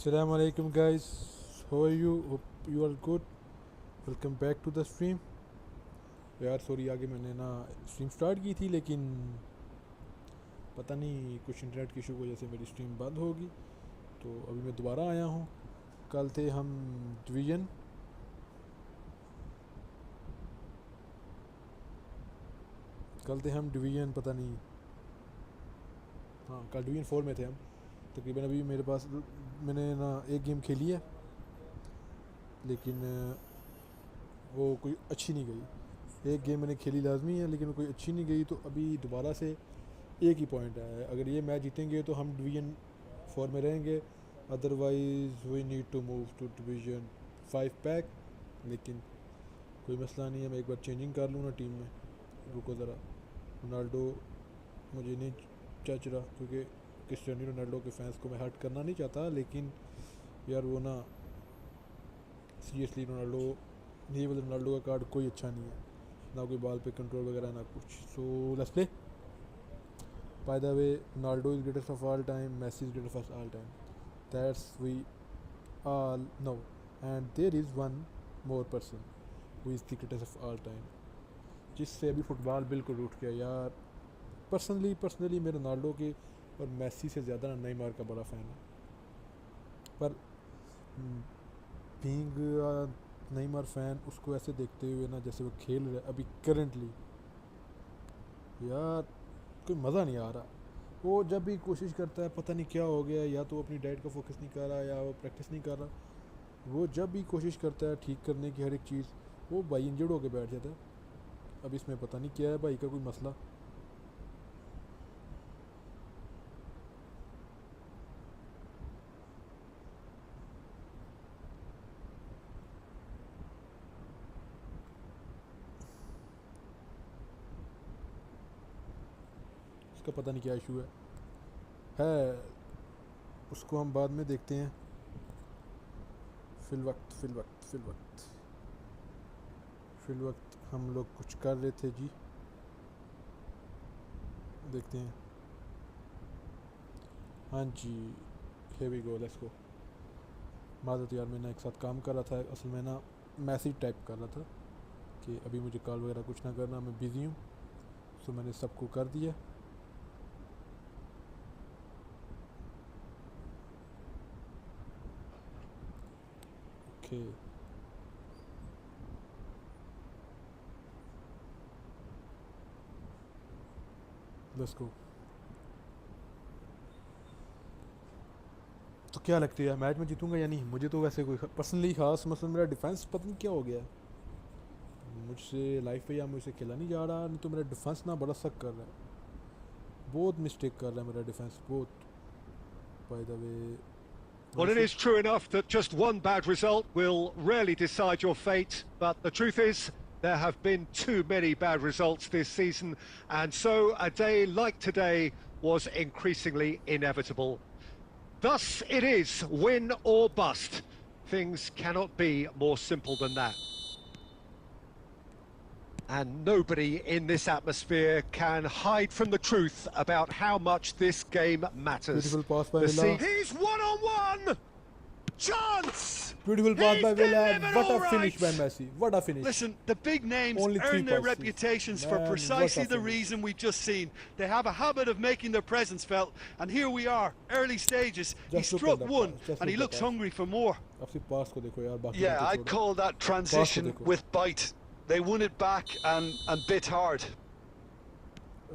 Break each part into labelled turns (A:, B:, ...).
A: Assalamu alaikum guys, how are you? Hope you are good. Welcome back to the stream. यार sorry आगे मैंने ना stream start की थी लेकिन पता नहीं कुछ इंटरनेट की इशू की वजह से मेरी स्ट्रीम बंद होगी, तो अभी मैं दोबारा आया हूँ। कल थे हम डिवीजन पता नहीं, हाँ कल डिवीजन 4 में थे हम तकरीबन। अभी मेरे पास मैंने ना एक गेम खेली है लेकिन वो कोई अच्छी नहीं गई। एक गेम मैंने खेली लाजमी है लेकिन वो कोई अच्छी नहीं गई, तो अभी दोबारा से एक ही पॉइंट आया है। अगर ये मैच जीतेंगे तो हम डिवीजन 4 में रहेंगे, otherwise we need to move to division 5 back. लेकिन कोई मसला नहीं है, मैं एक बार चेंजिंग कर लूँ ना टीम में। रुको ज़रा, रोनाल्डो मुझे नहीं जच रहा क्योंकि क्रिस्टियानो रोनाल्डो के फैंस को मैं हर्ट करना नहीं चाहता, लेकिन यार वो ना सीरियसली रोनाल्डो का कार्ड कोई अच्छा नहीं है, ना कोई बॉल पे कंट्रोल वगैरह ना कुछ। So let's play. By the way, Ronaldo is greatest of all time, Messi is greatest of all time, that's we all know, and there is one more person who is the greatest of all time, जिससे अभी football बिल्कुल उठ गया यार। Personally मैं Ronaldo के और Messi से ज़्यादा ना नेमार का बड़ा फ़ैन है, पर बीइंग नेमार फ़ैन उसको ऐसे देखते हुए ना जैसे वो खेल रहा है अभी करंटली, यार कोई मज़ा नहीं आ रहा। वो जब भी कोशिश करता है पता नहीं क्या हो गया, या तो अपनी डाइट का फोकस नहीं कर रहा या वो प्रैक्टिस नहीं कर रहा। वो जब भी कोशिश करता है ठीक करने की हर एक चीज़, वो भाई इंजर्ड होकर बैठ जाता है। अब इसमें पता नहीं क्या है भाई का कोई मसला। का पता नहीं क्या इशू है उसको हम बाद में देखते हैं। फिल वक्त हम लोग कुछ कर रहे थे जी, देखते हैं। हाँ जी, here we go, let's go। माज़रत यार, मैं ना एक साथ काम कर रहा था, असल में ना मैसेज टाइप कर रहा था कि अभी मुझे कॉल वगैरह कुछ ना करना, मैं बिज़ी हूँ। सो मैंने सबको कर दिया। Okay let's go. तो क्या लगता है मैच में जीतूंगा या नहीं? मुझे तो वैसे कोई पर्सनली खास मतलब मेरा डिफेंस पता नहीं क्या हो गया है मुझसे लाइफ पे, या मुझसे खेला नहीं जा रहा, नहीं तो मेरा डिफेंस ना बड़ा सक कर रहा है, बहुत मिस्टेक कर रहा है मेरा डिफेंस बहुत। Bye the way,
B: Well, it is true enough that just one bad result will rarely decide your fate, but the truth is there have been too many bad results this season, and so a day like today was increasingly inevitable. Thus it is win or bust. Things cannot be more simple than that. And nobody in this atmosphere can hide from the truth about how much this game matters.
A: Beautiful pass by Villa.
B: He's one-on-one! Chance!
A: Beautiful pass by Villa. What a finish by Messi. What a finish.
C: Listen, the big names
A: Only 3
C: earn their
A: passes.
C: reputations
A: Man,
C: for
A: what
C: precisely
A: a
C: the
A: finish.
C: reason we've just seen. They have a habit of making their presence felt, and here we are, early stages. He
A: Just look at
C: struck
A: that
C: one,
A: pass. Just
C: and he
A: look at
C: looks
A: that.
C: hungry for more.
A: अब सिर्फ पास को देखो यार, बाकी
D: Yeah, I'd call that transition
A: देखो।
D: with bite. They won it back and bit hard.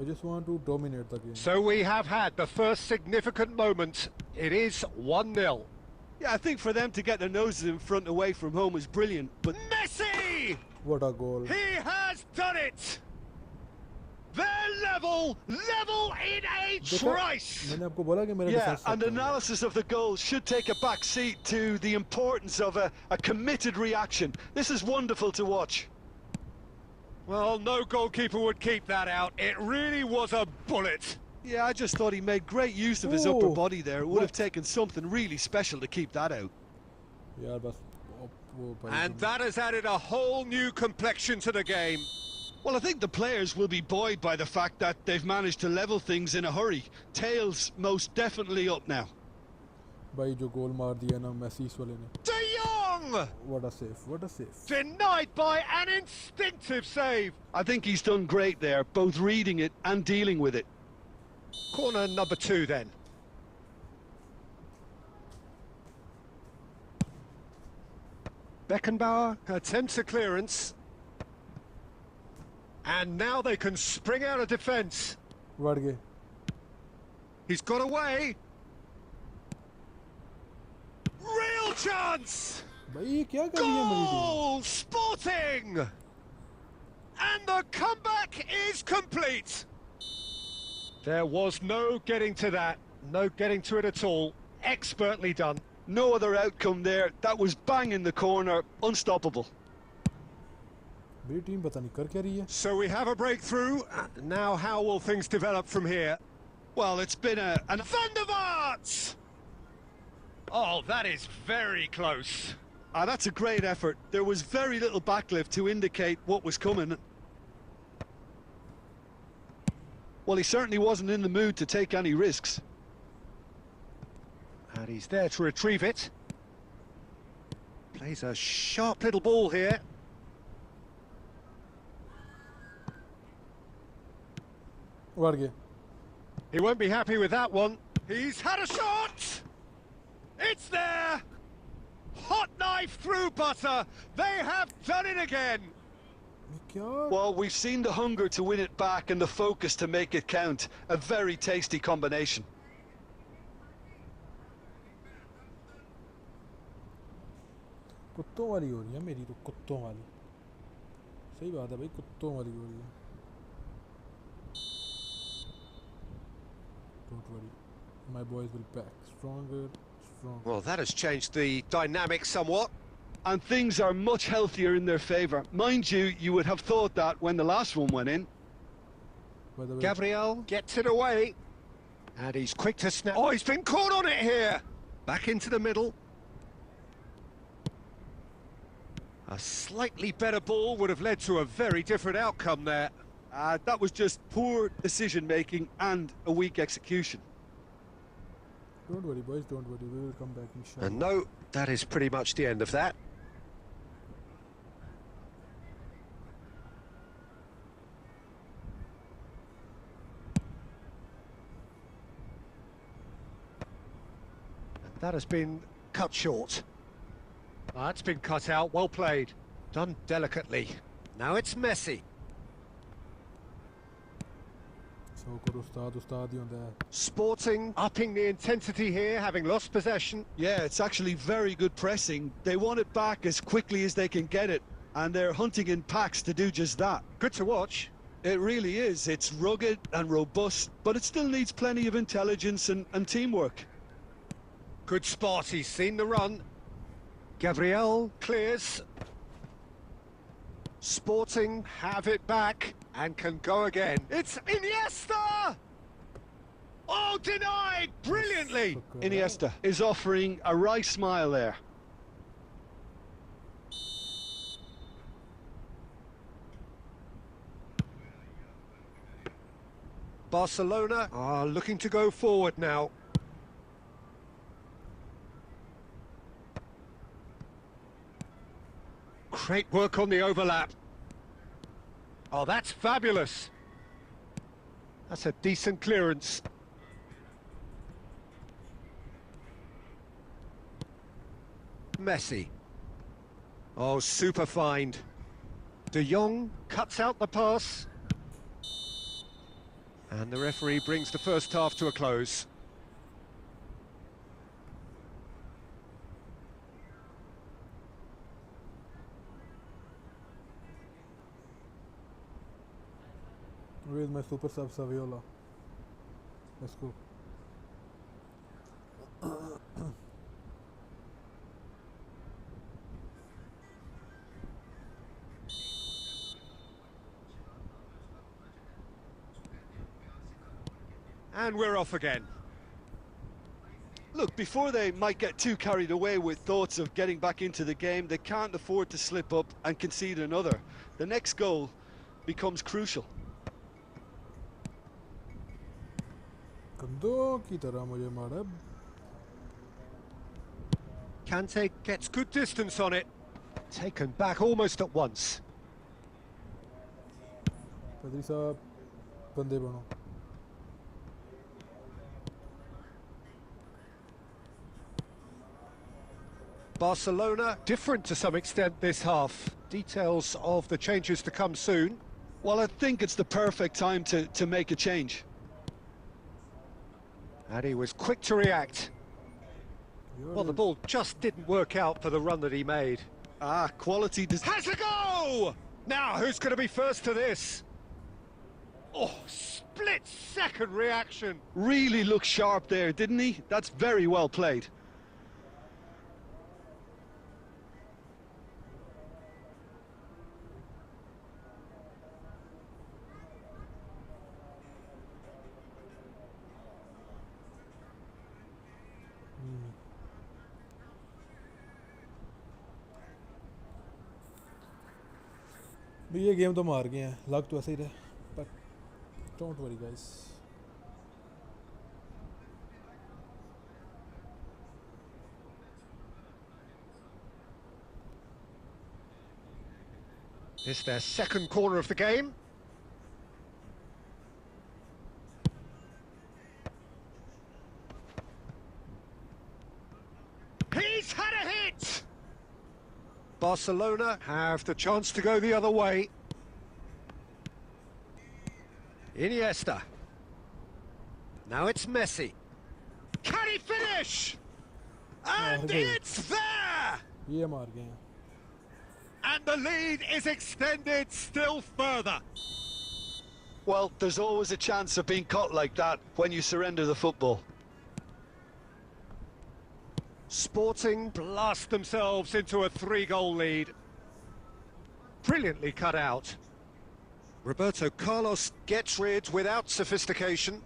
A: I just want to dominate the game.
B: So we have had the first significant moment. It is 1-0.
C: Yeah, I think for them to get their noses in front away from home is brilliant, but
B: Messi!
A: What a goal.
B: He has done it! They're level in a trice!
A: मैंने आपको बोला कि मेरा
D: Yeah,
A: defence
D: and analysis of the goal should take a back seat to the importance of a committed reaction. This is wonderful to watch.
B: Well, no goalkeeper would keep that out. It really was a bullet.
C: yeah, I just thought he made great use of his
A: Ooh,
C: upper body there. It would have
A: what?
C: taken something really special to keep that out.
A: यार बस वो भाई
B: And that has added a whole new complexion to the game.
C: Well, I think the players will be buoyed by the fact that they've managed to level things in a hurry. Tails most definitely up now.
A: भाई जो गोल मार दिया ना Messi इस वाले ने.
B: De Jong!
A: What a save, what a save.
B: Denied by an instinctive save.
D: I think he's done great there, both reading it and dealing with it.
B: Corner number 2 then. Beckenbauer attempts a clearance. And now they can spring out of defence.
A: बढ़ गए.
B: He's got away. Real chance!
A: भाई ये क्या कर रही है मेरी team?
B: Goal! Sporting! And the comeback is complete. There was no getting to that. No getting to it at all. Expertly done.
D: No other outcome there. That was bang in the corner. Unstoppable.
A: मेरी team पता नहीं कर क्या रही है.
B: So we have a breakthrough. Now how will things develop from here?
C: Well, it's been an
B: Van der Vaart! Oh, that is very close.
C: that's a great effort. There was very little backlift to indicate what was coming. Well, he certainly wasn't in the mood to take any risks.
B: And he's there to retrieve it. Plays a sharp little ball here.
A: बढ़ गए.
B: He won't be happy with that one. He's had a shot! It's there! Hot knife through butter. They have done it again.
A: क्या?
D: Well, we've seen the hunger to win it back and the focus to make it count. A very tasty combination.
A: कुत्तों वाली हो रही है मेरी तो कुत्तों वाली. सही बात है भाई कुत्तों वाली हो रही है. Don't worry, my boys will back stronger, stronger.
B: Well, that has changed the dynamic somewhat.
D: And things are much healthier in their favour. Mind you, you would have thought that when the last one went in.
A: By the way,
B: Gabriel gets it away. And he's quick to snap. Oh, he's been caught on it here. Back into the middle. A slightly better ball would have led to a very different outcome there.
C: That was just poor decision-making and a weak execution.
A: don't worry boys, don't worry, we will come back inshallah.
B: And no, that is pretty much the end of that. And that has been cut short. That's been cut out, well played. Done delicately. Now it's Messi.
A: So करो उस्ताद उस्ताद ही होता है.
B: Sporting upping the intensity here, having lost possession.
C: Yeah, it's actually very good pressing. They want it back as quickly as they can get it, and they're hunting in packs to do just that.
B: Good to watch.
C: It really is. It's rugged and robust, but it still needs plenty of intelligence and teamwork.
B: Good spot, he's seen the run. Gabriel clears. Sporting have it back and can go again. It's Iniesta! Oh, denied brilliantly.
C: Iniesta.
D: Is offering a wry smile there.
B: Barcelona are looking to go forward now. Great work on the overlap. Oh, that's fabulous. That's a decent clearance. Messi. Oh, super find. De Jong cuts out the pass. And the referee brings the first half to a close.
A: Where is my super sub Saviola? Let's go.
B: And we're off again.
C: Look, before they might get too carried away with thoughts of getting back into the game, they can't afford to slip up and concede another. The next goal becomes crucial.
A: कंधों की तरह मुझे मारा.
B: Kante gets good distance on it. Taken back almost at once.
A: Padri साहब बंदे बनो.
B: Barcelona different to some extent this half. Details of the changes to come soon.
C: Well, I think it's the perfect time to make a change.
B: And he was quick to react. Well, the ball just didn't work out for the run that he made.
C: Quality...
B: Has a go! Now, who's going to be first to this? Oh, split-second reaction.
C: Really looked sharp there, didn't he? That's very well played.
A: भाई ये game तो मार गए हैं, लग तो ऐसे ही रहे, but don't worry guys.
B: It's their second corner of the game. He's had a hit! Barcelona have the chance to go the other way. Iniesta. Now it's Messi. Can he finish? And it's there!
A: ये मार गए हैं.
B: And the lead is extended still further.
C: Well, there's always a chance of being caught like that when you surrender the football.
B: Sporting blast themselves into a 3-goal lead. Brilliantly cut out. Roberto Carlos gets rid without sophistication.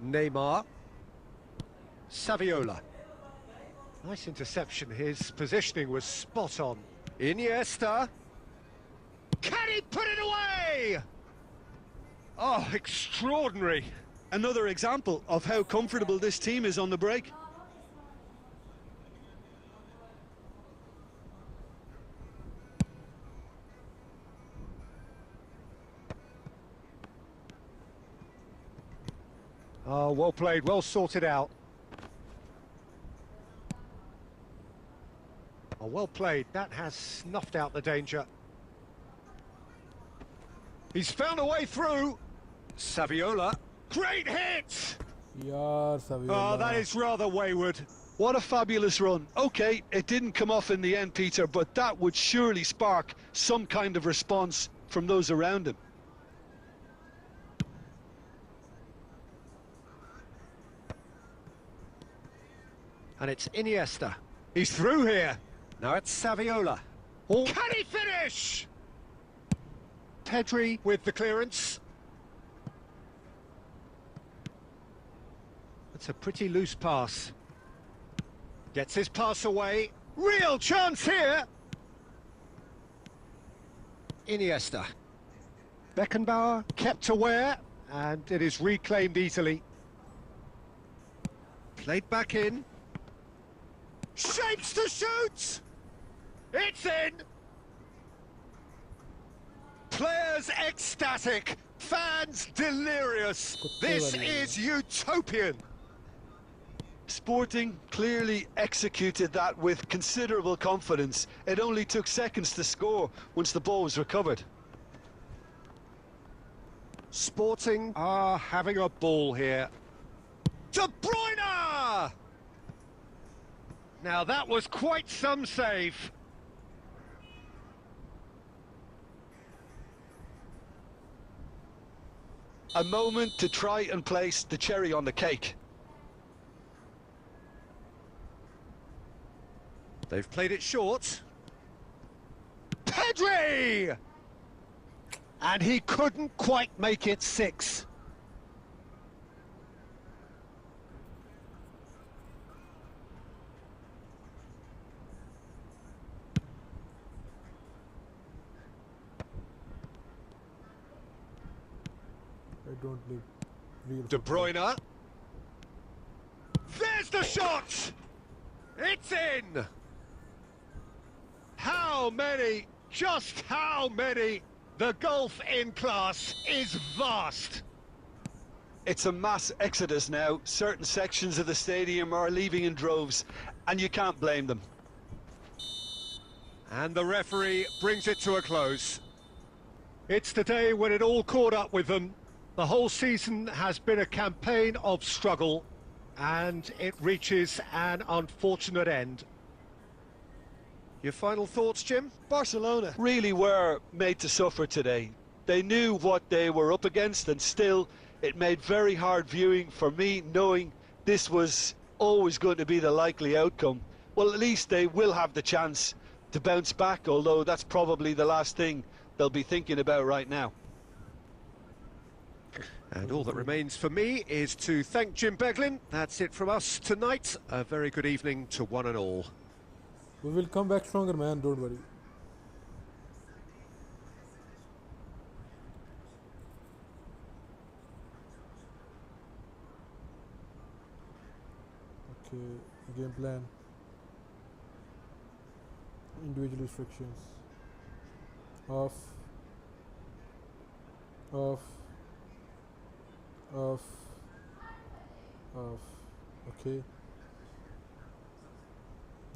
B: Neymar. Saviola. Nice interception. His positioning was spot on. Iniesta. Can he put it away? Oh, extraordinary.
C: Another example of how comfortable this team is on the break.
B: Oh, well played, well sorted out. Oh, well played. That has snuffed out the danger. He's found a way through. Saviola. Great hit!
A: यार Saviola.
B: Oh, that is rather wayward.
C: What a fabulous run. Okay, it didn't come off in the end, Peter, but that would surely spark some kind of response from those around him.
B: And it's Iniesta. He's through here. Now it's Saviola. Oh. Can he finish? Pedri with the clearance. That's a pretty loose pass. Gets his pass away. Real chance here. Iniesta. Beckenbauer kept aware, and it is reclaimed easily. Played back in. Shapes to shoot! It's in! Players ecstatic, fans delirious. This is utopian.
C: Sporting clearly executed that with considerable confidence. It only took seconds to score once the ball was recovered.
B: Sporting are having a ball here. De Bruyne! Now that was quite some save.
C: A moment to try and place the cherry on the cake.
B: They've played it short. Pedri! And he couldn't quite make it 6.
A: I don't play real
B: De
A: football.
B: Bruyne. There's the shot! It's in! How many? Just how many? The gulf in class is vast.
C: It's a mass exodus now. Certain sections of the stadium are leaving in droves, and you can't blame them.
B: And the referee brings it to a close. It's the day when it all caught up with them. The whole season has been a campaign of struggle, and it reaches an unfortunate end. Your final thoughts, Jim?
C: Barcelona really were made to suffer today. They knew what they were up against, and still it made very hard viewing for me, knowing this was always going to be the likely outcome. Well, at least they will have the chance to bounce back, although that's probably the last thing they'll be thinking about right now.
B: And all that remains for me is to thank Jim Beglin. That's it from us tonight. A very good evening to one and all.
A: We will come back stronger, man. Don't worry. Okay, game plan. Individual restrictions. Off. Off. Off. Off. Okay.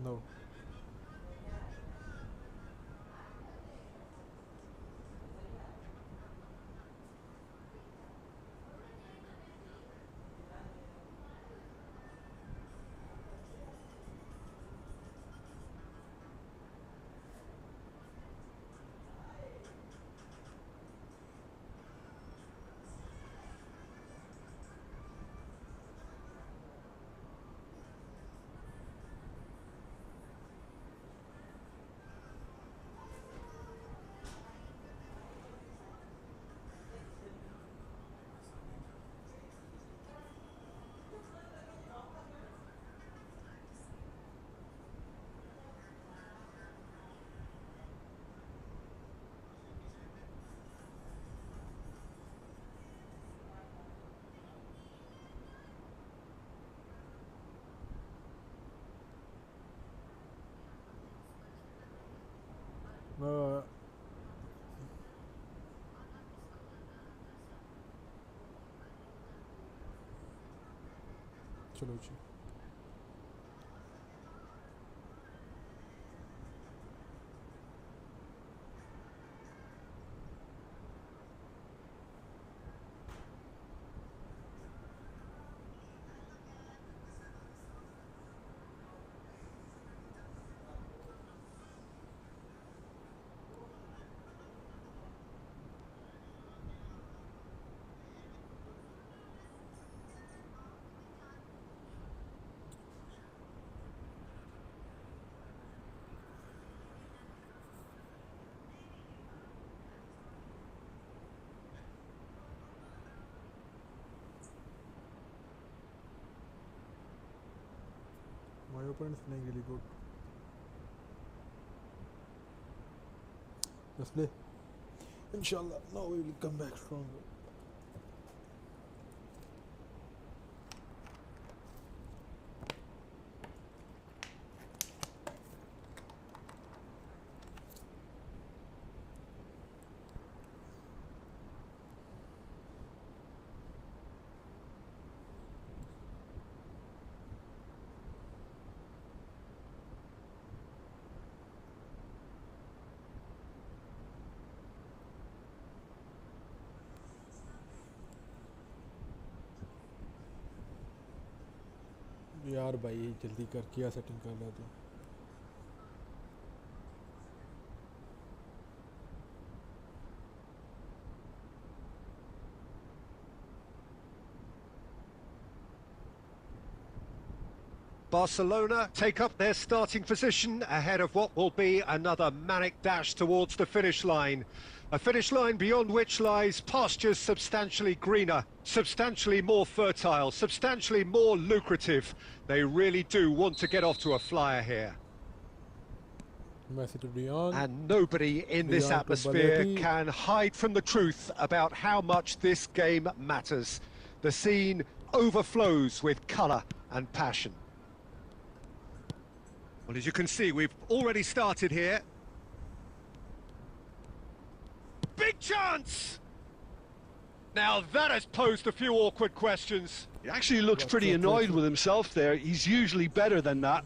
A: No. चलो जी My opponent is playing really good. Let's play. Inshallah, now we will come back stronger. यार भाई जल्दी कर किया setting कर ला तो
B: Barcelona take up their starting position ahead of what will be another manic dash towards the finish line. A finish line beyond which lies pastures substantially greener, substantially more fertile, substantially more lucrative. They really do want to get off to a flyer here.
A: Messi to De Jong.
B: And nobody in this
A: De Jong to
B: atmosphere
A: Balletti.
B: can hide from the truth about how much this game matters. The scene overflows with colour and passion. Well, as you can see, we've already started here. Big chance! Now that has posed a few awkward questions.
C: He actually looks pretty annoyed with himself there. He's usually better than that.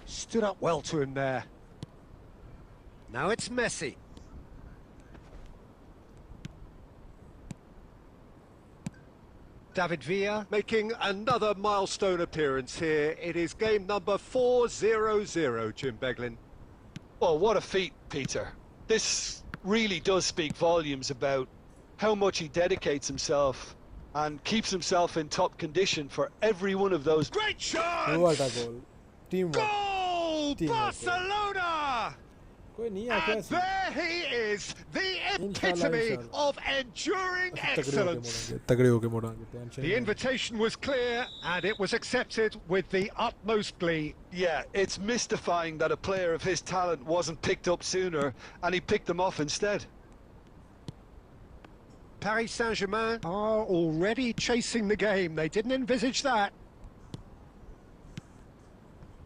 B: Stood up well to him there. Now it's Messi. David Villa making another milestone appearance here. It is game number 400, Jim Beglin.
C: Oh, what a feat, Peter. This really does speak volumes about how much he dedicates himself and keeps himself in top condition for every one of those.
B: Great chance!
A: What a goal. Teamwork.
B: Goal!
A: Teamwork.
B: Barcelona!
A: कोई नहीं
B: And
A: आके ऐसे
B: there he is, the
A: Inshallah,
B: epitome
A: inshallah.
B: of enduring excellence.
A: तगड़े होके मोड़ेंगे tension
B: The invitation was clear and it was accepted with the utmost glee.
C: Yeah, it's mystifying that a player of his talent wasn't picked up sooner and he picked them off instead.
B: Paris Saint-Germain are already chasing the game. They didn't envisage that.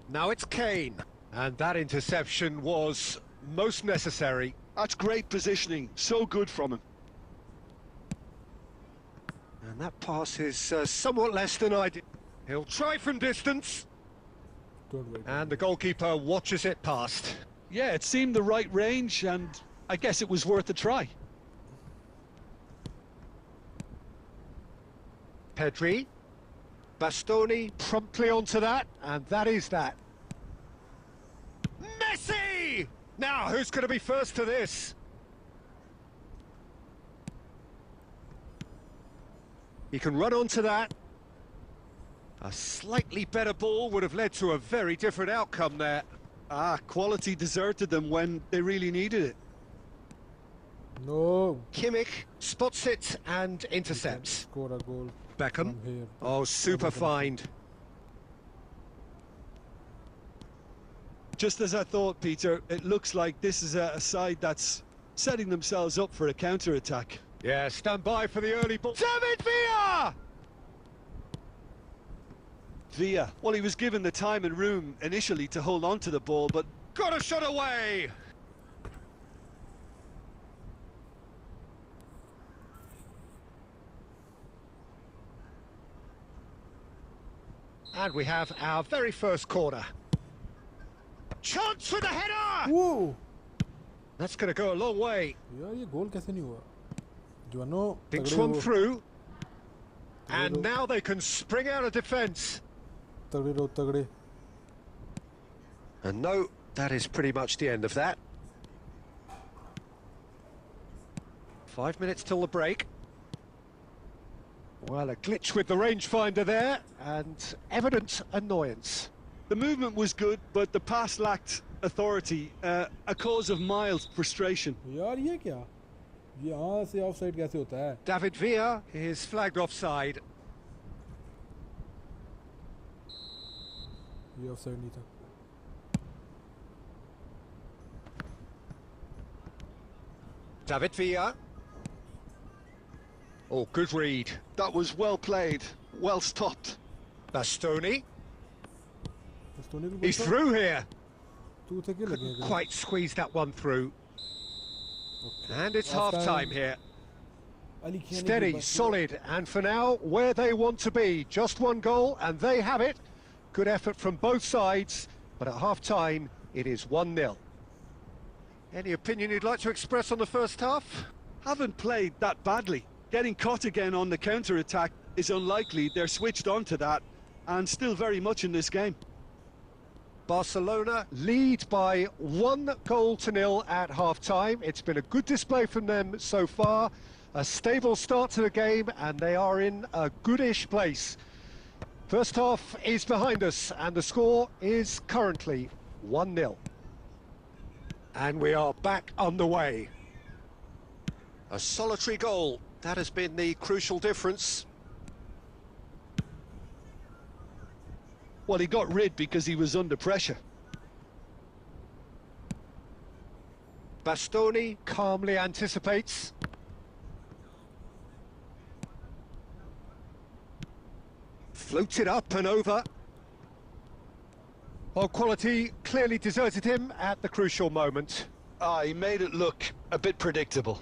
B: Now it's Kane. And that interception was most necessary.
C: That's great positioning, so good from him.
B: And that pass is somewhat less than ideal. He'll try from distance.
A: Don't worry.
B: And the goalkeeper watches it past.
C: Yeah, it seemed the right range and I guess it was worth a try.
B: Pedri. Bastoni promptly onto that, and that is that. Messi! Now, who's going to be first to this? He can run onto that. A slightly better ball would have led to a very different outcome there.
C: Ah, quality deserted them when they really needed it.
A: No.
B: Kimmich spots it and intercepts.
A: Score a goal.
B: Beckham.
A: from here.
B: Oh, super find.
C: Just as I thought, Peter, it looks like this is a side that's setting themselves up for a counter-attack.
B: Yeah, stand by for the early ball. David Villa!
C: Villa, well, he was given the time and room initially to hold on to the ball, but
B: Got a shot away! And we have our very first corner. Chance for the header!
A: Whoa.
B: That's going to go a long way.
A: यार ये गोल कैसे नहीं हुआ? Joano
B: Thinks
A: तगड़े
B: one
A: रहो,
B: through. And
A: रहो,
B: now they can spring out of defence.
A: तगड़े रहो, तगड़े.
B: And no, that is pretty much the end of that. 5 minutes till the break. Well, a glitch with the rangefinder there, and evident annoyance.
C: the movement was good, but the pass lacked authority, a cause of mild frustration.
A: यार ये क्या? ये यहाँ से offside कैसे होता है?
B: David Villa is flagged offside.
A: ये ऑफसाइड नहीं था.
B: David Villa. Oh, good read.
C: That was well played, well stopped.
B: Bastoni.
A: बस्तोनी को
B: He's
A: बोलता,
B: through here.
A: तू थे क्या
B: Couldn't
A: लगेगा?
B: quite squeeze that one through. And it's
A: Half
B: half-time
A: time.
B: here.
A: Ali Khiani की
B: Steady,
A: बात-
B: solid, and for now, where they want to be. Just one goal, and they have it. Good effort from both sides, but at half-time, it is 1-0. Any opinion you'd like to express on the first half?
C: Haven't played that badly. Getting caught again on the counter-attack is unlikely. They're switched on to that and still very much in this game.
B: Barcelona lead by 1-0 at half-time. It's been a good display from them so far. A stable start to the game, and they are in a goodish place. First half is behind us, and the score is currently 1-0. And we are back underway. A solitary goal, that has been the crucial difference.
D: Well, he got rid because he was under pressure.
B: Bastoni calmly anticipates. Floated up and over. Well, quality clearly deserted him at the crucial moment.
D: Ah, he made it look a bit predictable.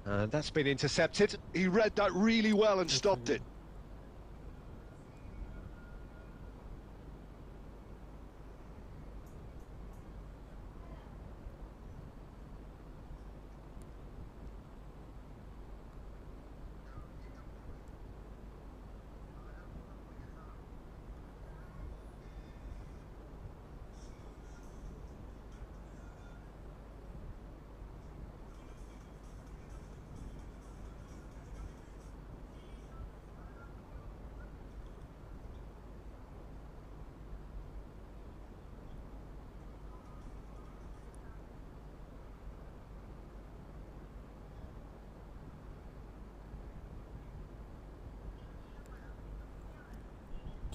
B: And that's been intercepted.
D: He read that really well and stopped it.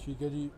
A: ठीक है जी.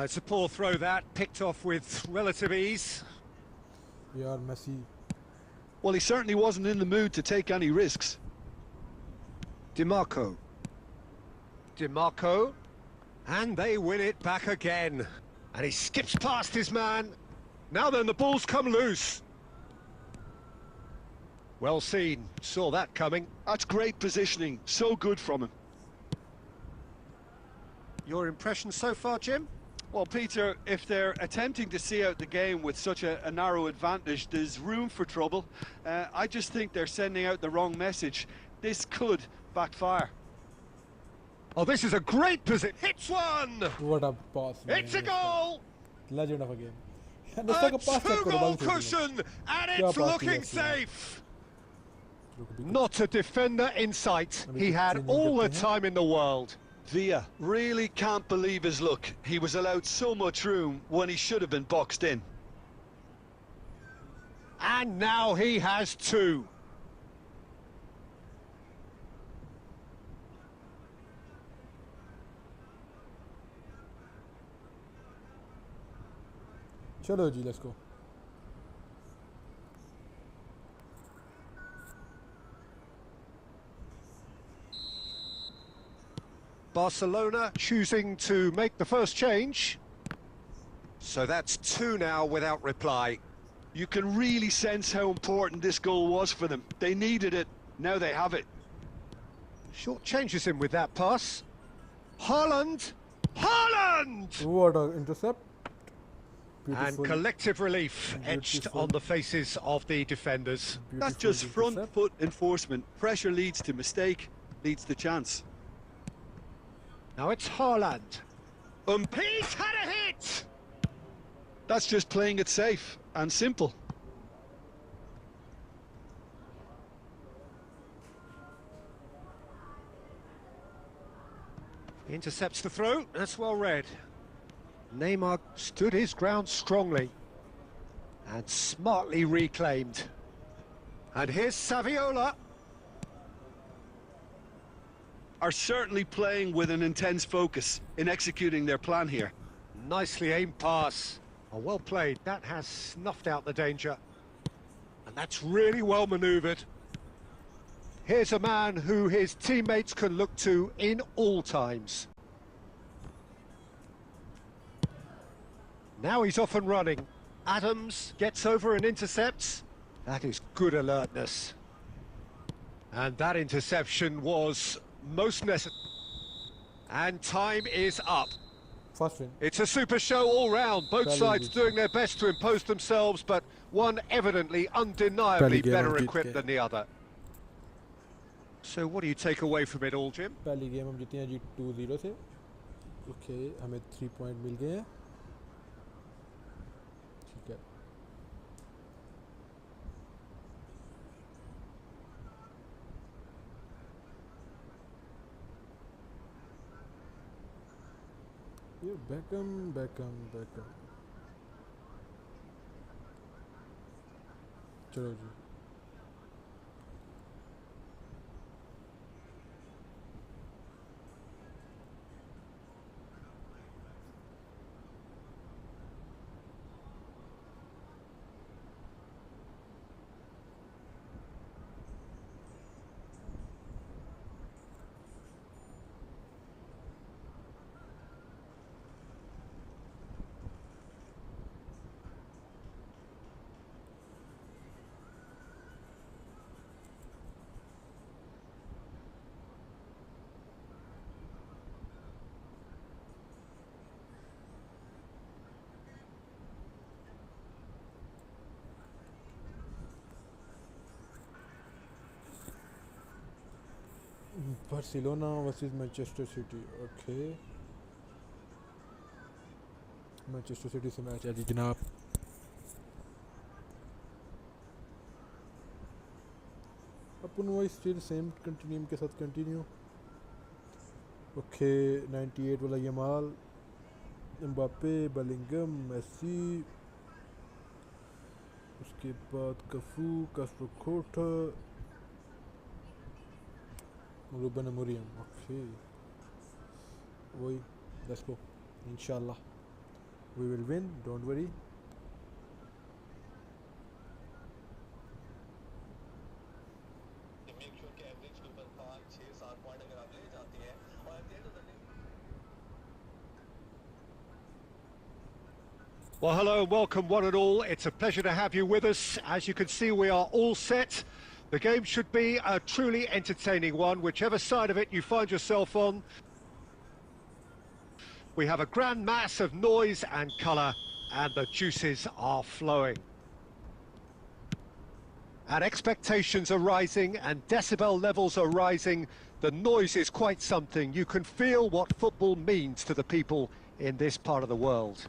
B: It's a poor throw that, picked off with relative ease.
A: यार Messi.
D: Well, he certainly wasn't in the mood to take any risks.
B: DiMarco. DiMarco. And they win it back again. And he skips past his man. Now then, the ball's come loose. Well seen. Saw that coming.
D: That's great positioning. So good from him.
B: Your impression so far, Jim?
C: Well, Peter, if they're attempting to see out the game with such a narrow advantage, there's room for trouble. I just think they're sending out the wrong message. This could backfire.
B: Oh, this is a great position. Hits one!
A: What a pass.
B: It's a goal!
A: Legend of a game.
B: A two-goal cushion, and it's looking safe. Not a defender in sight. He had all the time in the world.
D: Villa really can't believe his luck. He was allowed so much room when he should have been boxed in.
B: And now he has two.
A: चलो जी, let's go.
B: Barcelona choosing to make the first change. So that's two now without reply.
D: You can really sense how important this goal was for them. They needed it. Now they have it.
B: Short changes him with that pass. Haaland! Haaland!
A: What a intercept.
B: And collective relief etched on the faces of the defenders.
C: That's just front foot enforcement. Pressure leads to mistake, leads to chance.
B: Now it's Haaland. He's had a hit!
D: That's just playing it safe and simple.
B: He intercepts the throw. That's well read. Neymar stood his ground strongly and smartly reclaimed. And here's Saviola.
D: Are certainly playing with an intense focus in executing their plan here.
B: Nicely aimed pass. Oh, well played. That has snuffed out the danger. And that's really well manoeuvred. Here's a man who his teammates can look to in all times. Now he's off and running. Adams gets over and intercepts. That is good alertness. And that interception was most necessary. And time is up.
A: First win.
B: It's a super show all round. Both sides doing their best to impose themselves, but one evidently undeniably better equipped than the other. So what do you take away from it all, Jim?
A: पहली game हम जीते हैं जी 2-0 से. Okay हमें 3 point मिल गए हैं. ठीक है. ये बैकम चलो जी. Barcelona versus Manchester City. Okay. Manchester City से मैच है जी जनाब. अपन वही स्टिल सेम कंटिन्यूम के साथ कंटिन्यू. ओके 98 वाला यमाल, एम्बापे, बेलिंगम, मेसी, उसके बाद कफू, कास्ट्रोकोटा, Ruben Amorim. Okay. Woi, let's go. Inshallah, we will win. Don't worry.
B: Well, hello and welcome one and all. It's a pleasure to have you with us. As you can see, we are all set. The game should be a truly entertaining one, whichever side of it you find yourself on. We have a grand mass of noise and colour, and the juices are flowing. And expectations are rising, and decibel levels are rising. The noise is quite something. You can feel what football means to the people in this part of the world.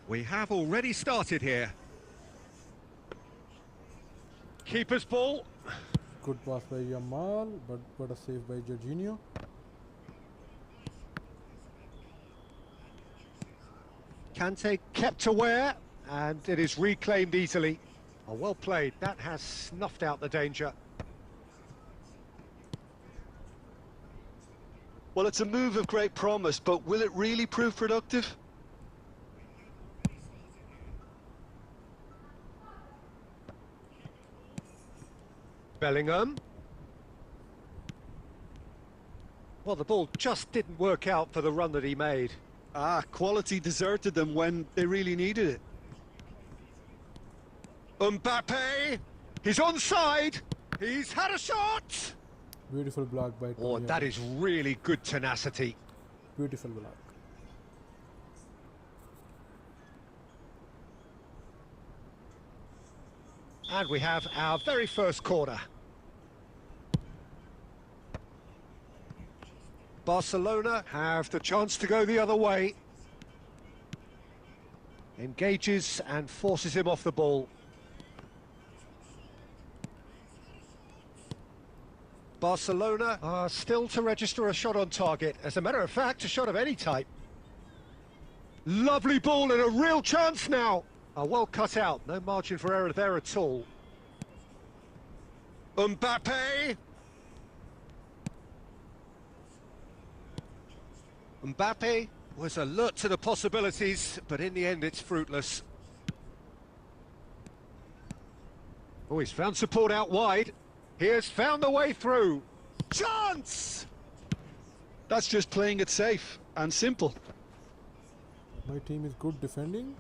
B: We have already started here. Keeper's ball.
A: Good pass by Yamal, but a save by Jorginho.
B: Kante kept aware, and it is reclaimed easily. Oh, well played. That has snuffed out the danger.
C: Well, it's a move of great promise, but will it really prove productive?
B: Bellingham. Well, the ball just didn't work out for the run that he made.
C: Quality deserted them when they really needed it.
B: Mbappe! He's onside! He's had a shot!
A: Beautiful block by.
B: Oh, that is really good tenacity.
A: Beautiful block.
B: And we have our very first corner. Barcelona have the chance to go the other way. Engages and forces him off the ball. Barcelona are still to register a shot on target. As a matter of fact, a shot of any type. Lovely ball and a real chance now. Well cut out, no margin for error there at all. Mbappe! Mbappe was alert to the possibilities, but in the end it's fruitless. Oh, he's found support out wide. He has found the way through. Chance!
C: That's just playing it safe and simple.
A: My team is good defending.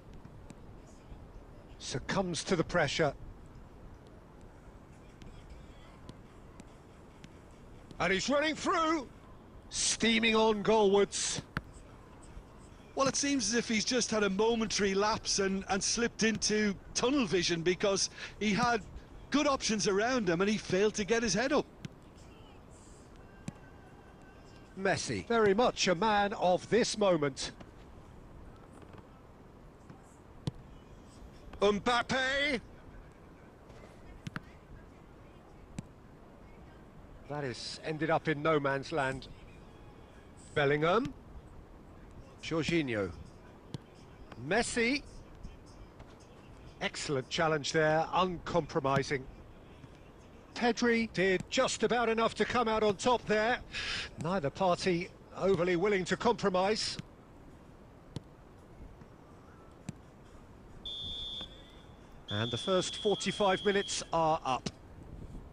B: Succumbs to the pressure. And he's running through. Steaming on goalwards.
C: Well, it seems as if he's just had a momentary lapse and slipped into tunnel vision, because he had
D: Good options around him, and he failed to get his head up.
B: Messi, very much a man of this moment. Mbappe! That is ended up in no man's land. Bellingham. Jorginho. Messi. Excellent challenge there, uncompromising. Pedri did just about enough to come out on top there. Neither party overly willing to compromise. And the first 45 minutes are up.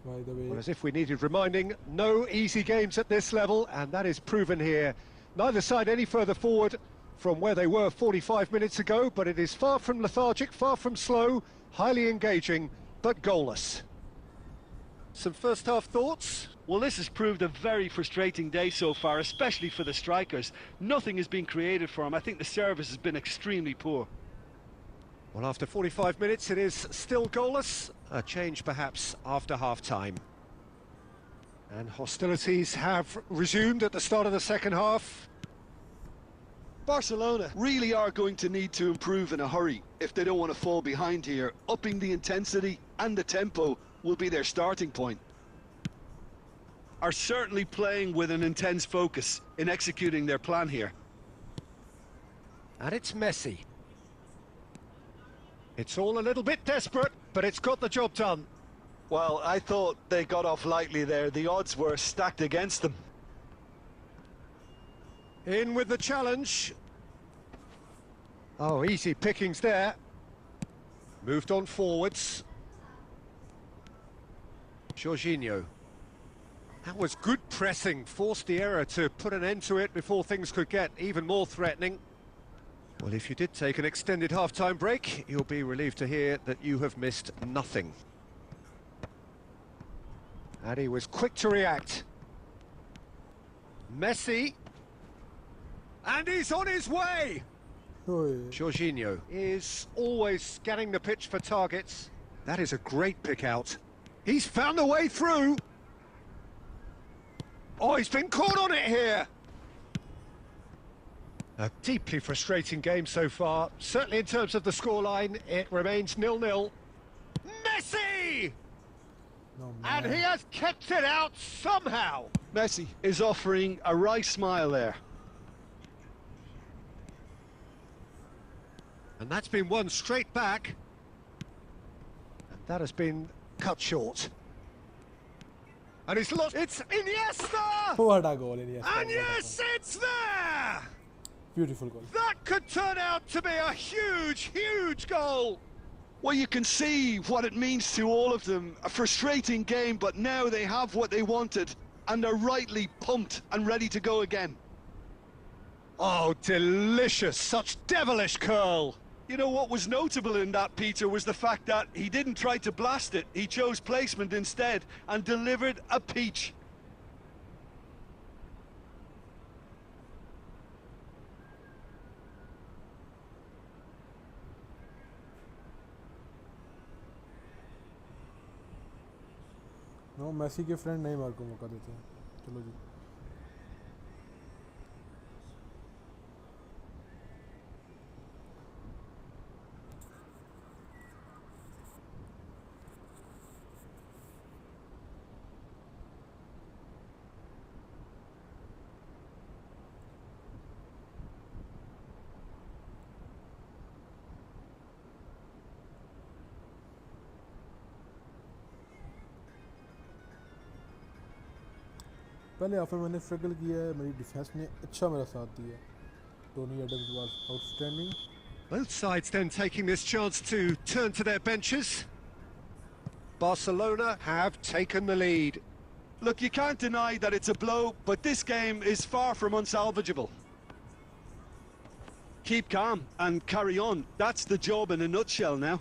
A: By the way,
B: Well, as if we needed reminding, no easy games at this level, and that is proven here. Neither side any further forward from where they were 45 minutes ago, but it is far from lethargic, far from slow, highly engaging, but goalless. Some first half thoughts?
C: Well, this has proved a very frustrating day so far, especially for the strikers. Nothing has been created for them. I think the service has been extremely poor.
B: Well, after 45 minutes, it is still goalless. A change, perhaps, after half-time. And hostilities have resumed at the start of the second half.
D: Barcelona really are going to need to improve in a hurry if they don't want to fall behind here. Upping the intensity and the tempo will be their starting point.
C: Are certainly playing with an intense focus in executing their plan here.
B: And it's Messi. It's all a little bit desperate, but it's got the job done.
C: Well, I thought they got off lightly there. The odds were stacked against them.
B: In with the challenge. Oh, easy pickings there. Moved on forwards. Jorginho. That was good pressing, forced the error to put an end to it before things could get even more threatening. Well, if you did take an extended half-time break, you'll be relieved to hear that you have missed nothing. And he was quick to react. Messi. And he's on his way!
A: oh,
B: Jorginho is always scanning the pitch for targets. That is a great pick out. He's found a way through! Oh, he's been caught on it here! A deeply frustrating game so far. Certainly in terms of the scoreline, it remains 0-0. Messi!
A: no
B: And
A: man.
B: he has kept it out somehow!
C: Messi is offering a wry smile there.
B: And that's been won straight back. And that has been cut short. And he's lost. It's Iniesta!
A: What a goal in yes.
B: And yes, it's there!
A: Beautiful goal.
B: That could turn out to be a huge, huge goal!
D: Well, you can see what it means to all of them. A frustrating game, but now they have what they wanted, and they're rightly pumped and ready to go again.
B: Oh, delicious! Such devilish curl!
C: You know what was notable in that, Peter, was the fact that he didn't try to blast it. He chose placement instead and delivered a peach.
A: No Messi के friend नहीं मार को मौका देते हैं चलो जी पहले half में मैंने स्ट्रगल किया है मेरी डिफेंस ने अच्छा मेरा साथ दिया Tony Adams was outstanding
B: Both sides then taking this chance to turn to their benches. Barcelona have taken the lead.
C: Look, you can't deny that it's a blow, but this game is far from unsalvageable. Keep calm and carry on. That's the job in a nutshell now.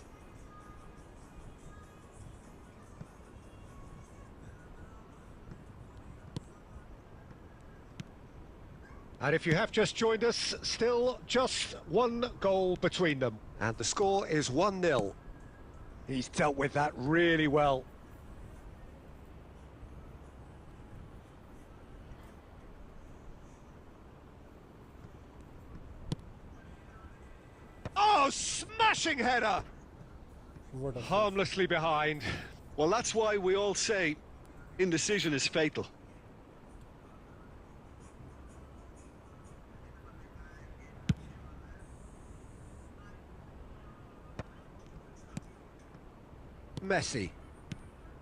B: And if you have just joined us, still just one goal between them. And the score is 1-0. He's dealt with that really well. Oh, smashing header!
A: What a save.
B: Harmlessly behind.
D: Well, that's why we all say indecision is fatal.
B: Messi.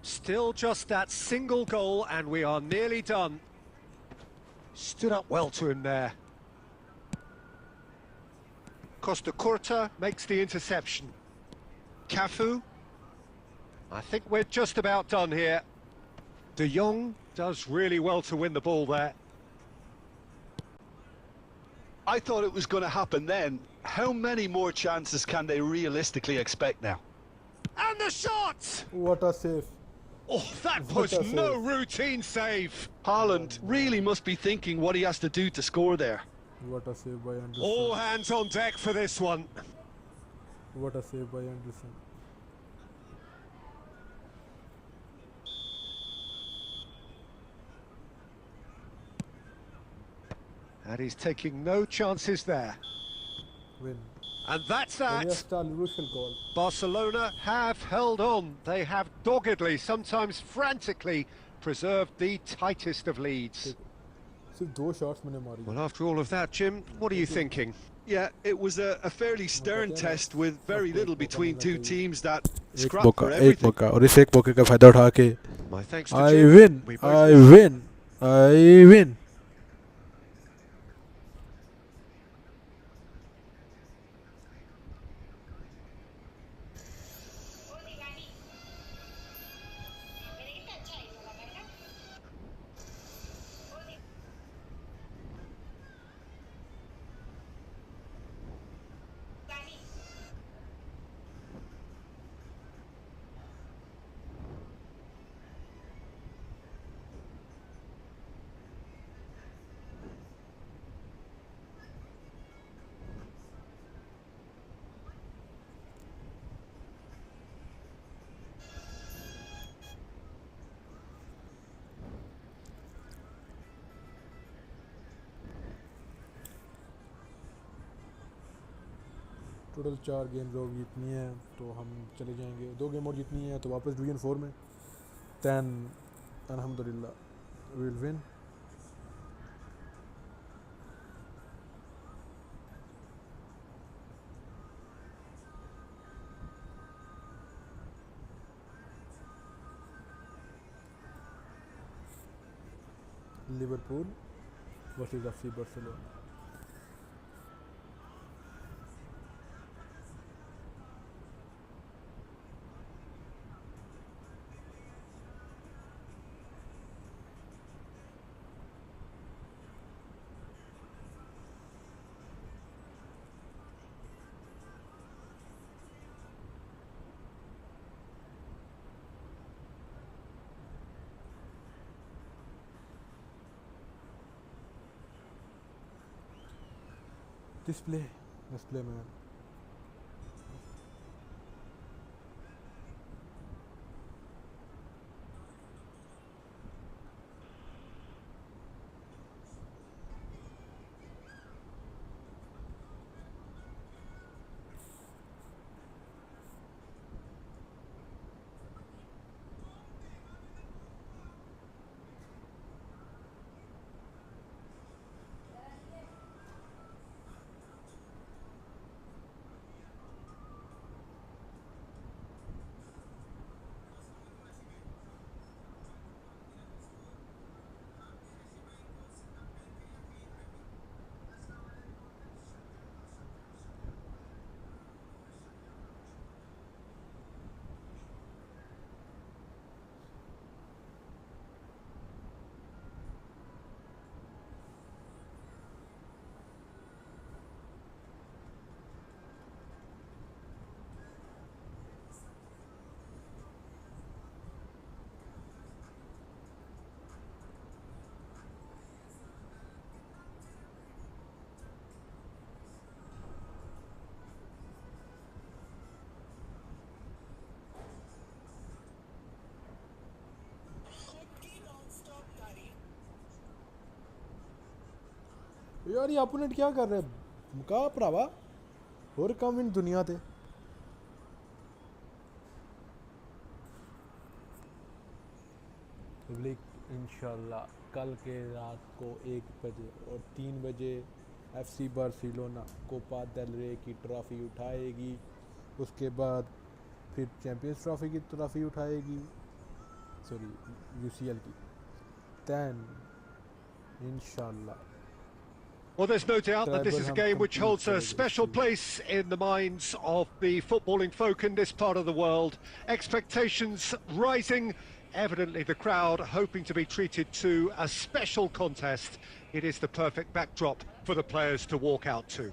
B: Still just that single goal and we are nearly done. Stood up well to him there. Costa Curta makes the interception. Cafu. I think we're just about done here. De Jong does really well to win the ball there.
D: I thought it was going to happen then. How many more chances can they realistically expect now?
B: And the shot!
A: What a save.
B: Oh, that
A: What
B: was
A: a
B: no
A: save.
B: routine save.
D: Haaland really must be thinking what he has to do to score there.
A: What a save by Anderson.
B: All hands on deck for this one.
A: What a save by Anderson.
B: And he's taking no chances there.
A: Win.
B: And that's
A: Yes,
B: that.
A: Charli, crucial goal.
B: Barcelona have held on. They have doggedly, sometimes frantically, preserved the tightest of leads.
A: सिर्फ 2 shots मैंने मारी.
B: Well, after all of that, Jim, what are you thinking?
D: Yeah, it was a fairly stern test with very little between two teams that
A: एक
D: scrapped
A: मौका,
D: for
A: एक
D: everything.
A: मौका और इस एक मौके का फायदा उठा के
B: My thanks to
A: I
B: Jim.
A: win,
B: We both
A: I win, I win. Total 4 games और जीतनी है तो हम चले जाएंगे. 2 गेम और जीतनी है तो वापस डिवीजन 4 में. then अल्हम्दुलिल्लाह we will win. Liverpool versus FC Barcelona. Display, man. यार ये अपोनेंट क्या कर रहा है? मुका भरावा और कम इन दुनिया ते। इंशाल्लाह कल के रात को 1 बजे और 3 बजे एफसी बार्सिलोना कोपा डेल रे की ट्रॉफी उठाएगी। उसके बाद फिर चैंपियंस ट्रॉफी की ट्रॉफी उठाएगी, सॉरी यूसीएल की। दैन इंशाल्लाह।
B: Well, there's no doubt that this is a game which holds a special place in the minds of the footballing folk in this part of the world. Expectations rising, evidently the crowd hoping to be treated to a special contest. It is the perfect backdrop for the players to walk out to.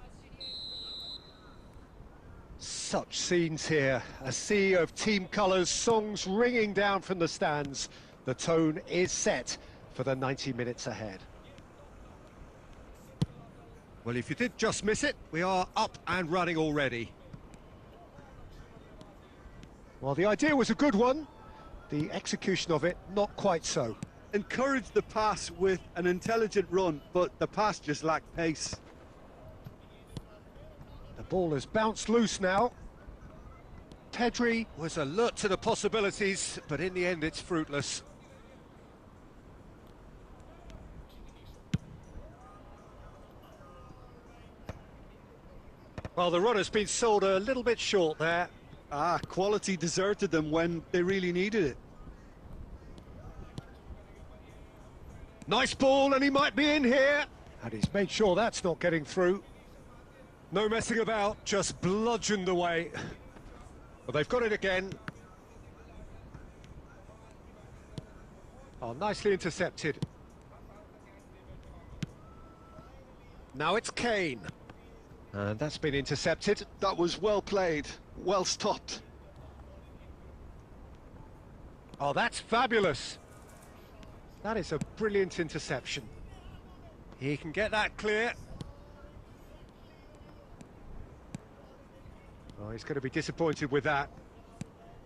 B: Such scenes here, a sea of team colours, songs ringing down from the stands. The tone is set for the 90 minutes ahead. Well, if you did just miss it, we are up and running already. Well, the idea was a good one, the execution of it not quite so.
D: Encouraged the pass with an intelligent run, but the pass just lacked pace.
B: The ball has bounced loose now. Pedri was alert to the possibilities, but in the end it's fruitless. Well, the run has been sold a little bit short there.
D: Quality deserted them when they really needed it.
B: Nice ball, and he might be in here. And he's made sure that's not getting through. No messing about, just bludgeoned away. But they've got it again. Oh, nicely intercepted. Now it's Kane. And that's been intercepted.
D: That was well played, well stopped.
B: Oh, that's fabulous. That is a brilliant interception. He can get that clear. Oh, he's going to be disappointed with that.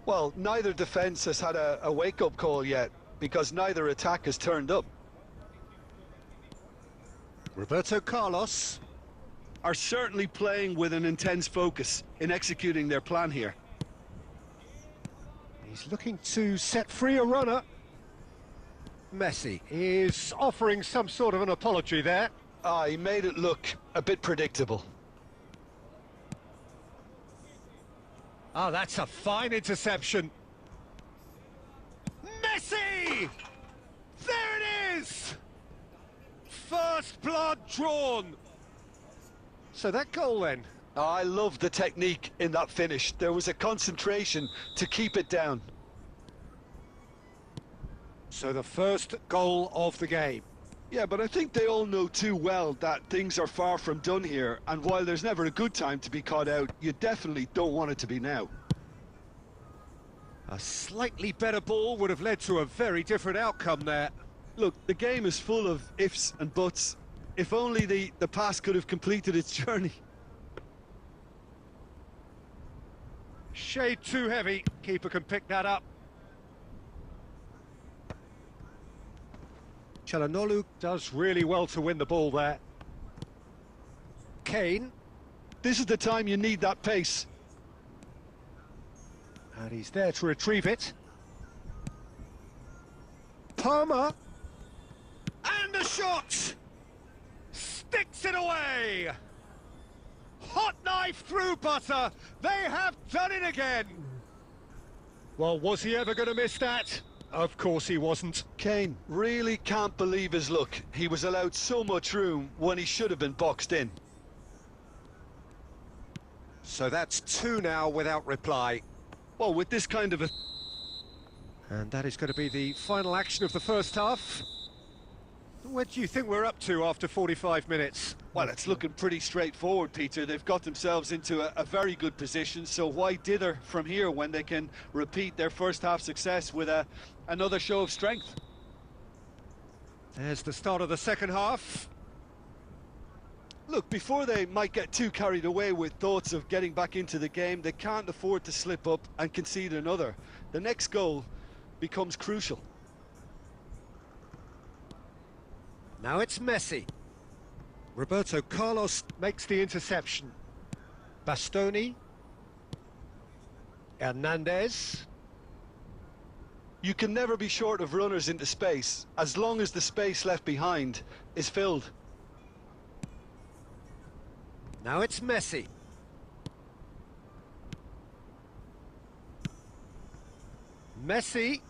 D: Well, neither defence has had a wake-up call yet, because neither attack has turned up.
B: Roberto Carlos
D: are certainly playing with an intense focus in executing their plan here.
B: He's looking to set free a runner. Messi is offering some sort of an apology there.
D: He made it look a bit predictable.
B: Oh, that's a fine interception. Messi! There it is! First blood drawn. So that goal then?
D: I love the technique in that finish. There was a concentration to keep it down.
B: So the first goal of the game.
D: Yeah, but I think they all know too well that things are far from done here, and while there's never a good time to be caught out, you definitely don't want it to be now.
B: A slightly better ball would have led to a very different outcome there.
D: Look, the game is full of ifs and buts. If only the pass could have completed its journey.
B: Shade too heavy. Keeper can pick that up. Çalhanoğlu does really well to win the ball there. Kane.
D: This is the time you need that pace.
B: And he's there to retrieve it. Palmer. And the shot! Sticks it away! Hot knife through butter. They have done it again. Well, was he ever going to miss that? Of course he wasn't.
D: Kane really can't believe his luck. He was allowed so much room when he should have been boxed in.
B: So that's 2 now without reply.
D: Well, with this kind of a...
B: And that is going to be the final action of the first half. What do you think we're up to after 45 minutes?
D: Well, it's looking pretty straightforward, Peter. They've got themselves into a very good position, so why dither from here when they can repeat their first half success with another show of strength?
B: There's the start of the second half.
D: Look, before they might get too carried away with thoughts of getting back into the game, they can't afford to slip up and concede another. The next goal becomes crucial.
B: Now it's Messi. Roberto Carlos makes the interception. Bastoni. Hernandez.
C: You can never be short of runners into space, as long as the space left behind is filled.
B: Now it's Messi. Messi.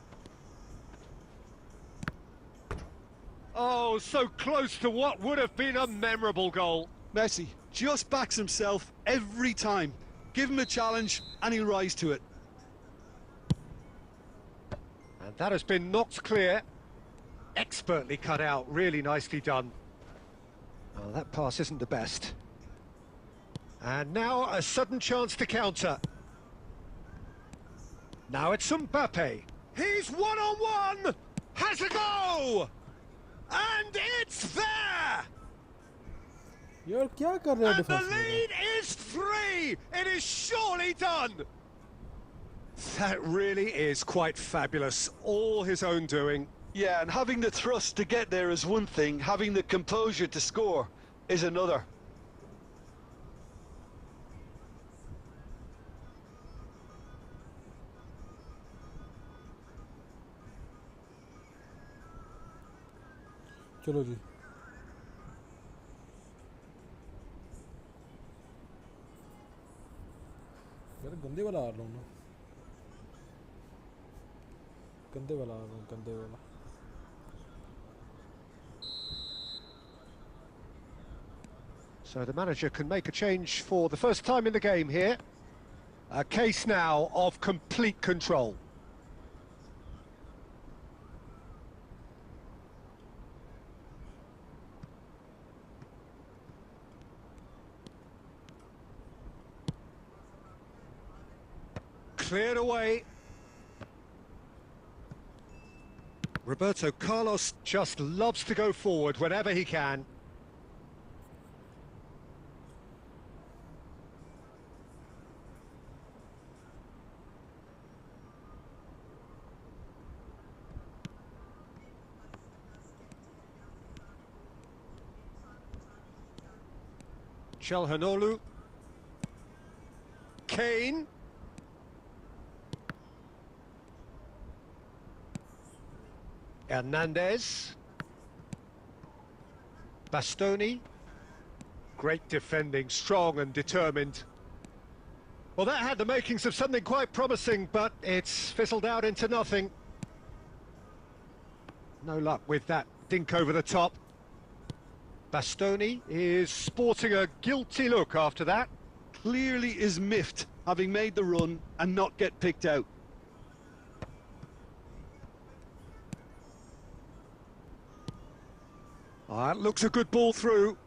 B: Oh, so close to what would have been a memorable goal.
D: Messi just backs himself every time. Give him a challenge and he'll rise to it.
B: And that has been knocked clear. Expertly cut out, really nicely done. Oh, that pass isn't the best. And now a sudden chance to counter. Now it's Mbappe. He's one-on-one! Has a go! And it's there!
A: यार क्या कर रहे हैं
B: And the
A: defence में?
B: lead is 3! It is surely done! That really is quite fabulous. All his own doing.
C: Yeah, and having the thrust to get there is one thing, having the composure to score is another.
A: चलो जी यार गंदे वाला आ रहा हूँ ना गंदे वाला आ रहा हूँ गंदे वाला
B: So the manager can make a change for the first time in the game here. A case now of complete control. Cleared away. Roberto Carlos just loves to go forward whenever he can. Chalhanoglu. Kane. Hernandez. Bastoni. Great defending, strong and determined. Well, that had the makings of something quite promising, but it's fizzled out into nothing. No luck with that dink over the top. Bastoni is sporting a guilty look after that.
D: Clearly is miffed, having made the run and not get picked out.
B: That looks a good ball through.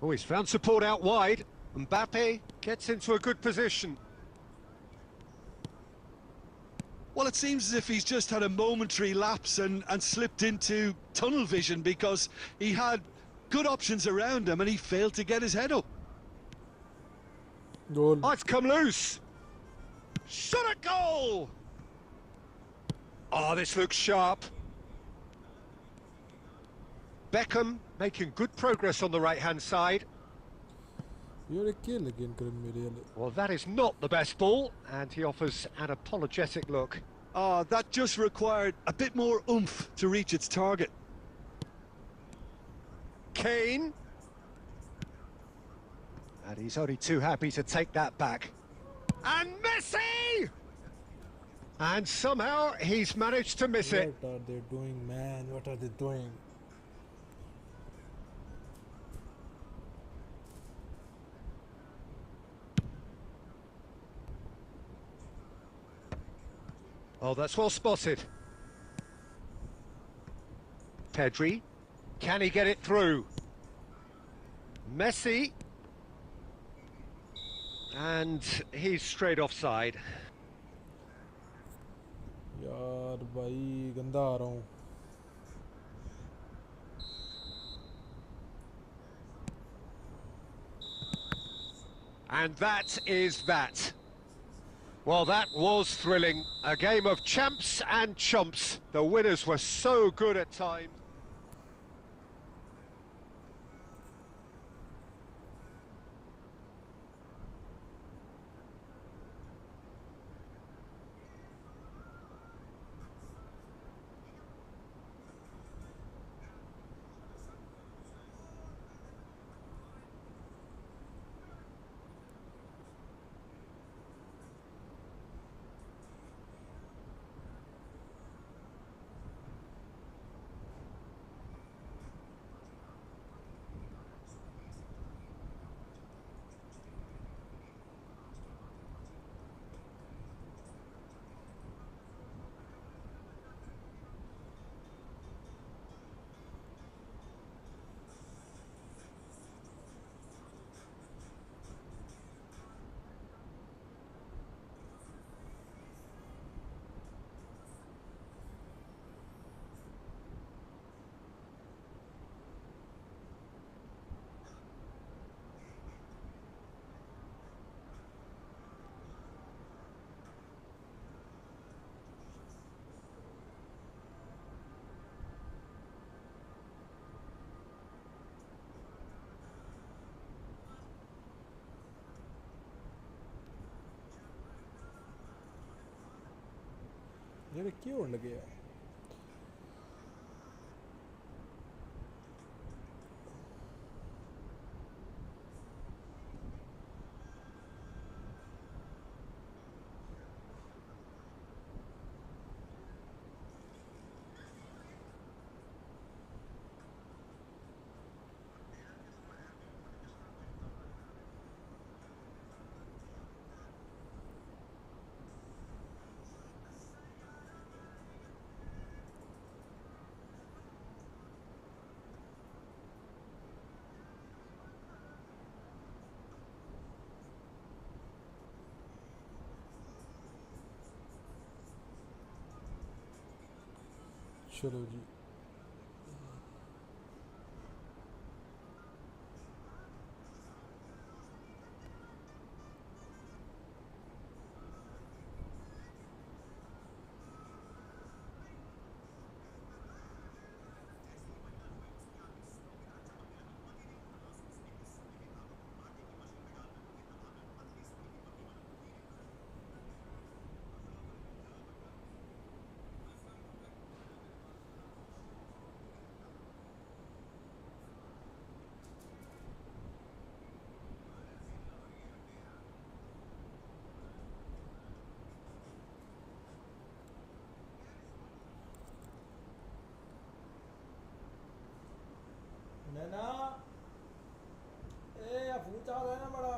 B: Oh, he's found support out wide. Mbappe gets into a good position.
D: Well, it seems as if he's just had a momentary lapse and slipped into tunnel vision, because he had good options around him and he failed to get his head up.
A: Goal
B: Oh, it's come loose. Shot a goal! Oh, this looks sharp. Beckham making good progress on the right-hand side.
A: यार ये क्या लगे इनके मेरे वाले
B: Well, that is not the best ball, and he offers an apologetic look.
D: Ah, that just required a bit more oomph to reach its target.
B: Kane. And he's only too happy to take that back. And Messi! And somehow he's managed to miss it.
A: What are they doing, man? What are they doing?
B: Oh, that's well spotted. Pedri. Can he get it through? Messi. And he's straight offside.
A: यार भाई गंदा आ रहा हूँ
B: And that is that. Well, that was thrilling. A game of champs and chumps. The winners were so good at times.
A: यार क्यों होने लगे यार? चलो जी नैना ए फोन चाह रहा है ना बड़ा